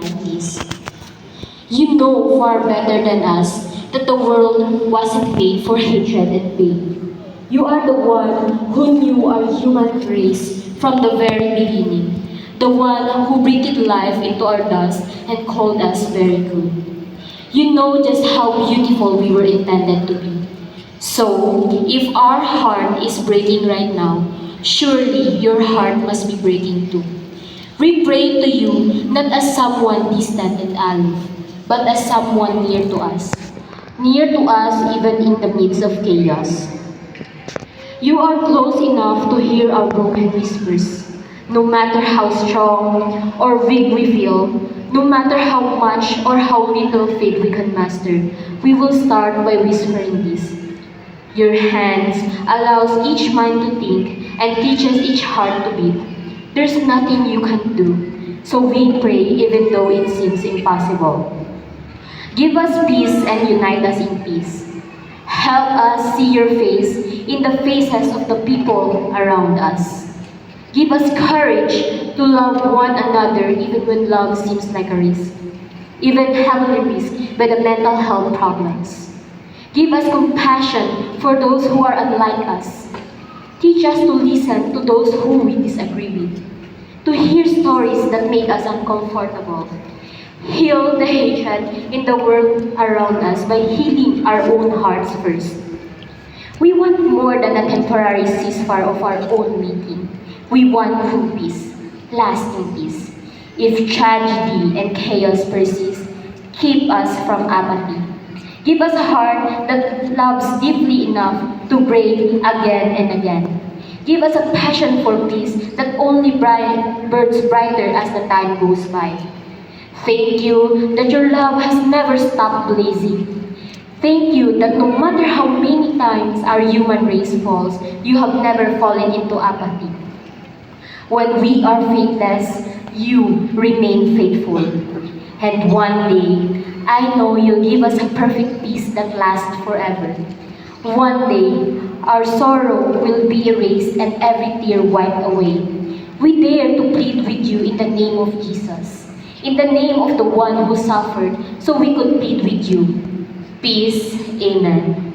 peace. You know far better than us that the world wasn't made for hatred and pain. You are the one who knew our human race from the very beginning, the one who breathed life into our dust and called us very good. You know just how beautiful we were intended to be. So, if our heart is breaking right now, surely your heart must be breaking too. We pray to you not as someone distant and aloof, but as someone near to us even in the midst of chaos. You are close enough to hear our broken whispers. No matter how strong or weak we feel, no matter how much or how little faith we can master, we will start by whispering this. Your hands allows each mind to think and teaches each heart to beat. There's nothing you can do, so we pray even though it seems impossible. Give us peace and unite us in peace. Help us see your face in the faces of the people around us. Give us courage to love one another even when love seems like a risk, even heavily risked by the mental health problems. Give us compassion for those who are unlike us. Teach us to listen to those who we disagree with, to hear stories that make us uncomfortable. Heal the hatred in the world around us by healing our own hearts first. We want more than a temporary ceasefire of our own making. We want true peace, lasting peace. If tragedy and chaos persist, keep us from apathy. Give us a heart that loves deeply enough to break again and again. Give us a passion for peace that only burns brighter as the time goes by. Thank you that your love has never stopped blazing. Thank you that no matter how many times our human race falls, you have never fallen into apathy. When we are faithless, you remain faithful. And one day, I know you'll give us a perfect peace that lasts forever. One day, our sorrow will be erased and every tear wiped away. We dare to plead with you in the name of Jesus, in the name of the one who suffered, so we could plead with you. Peace. Amen.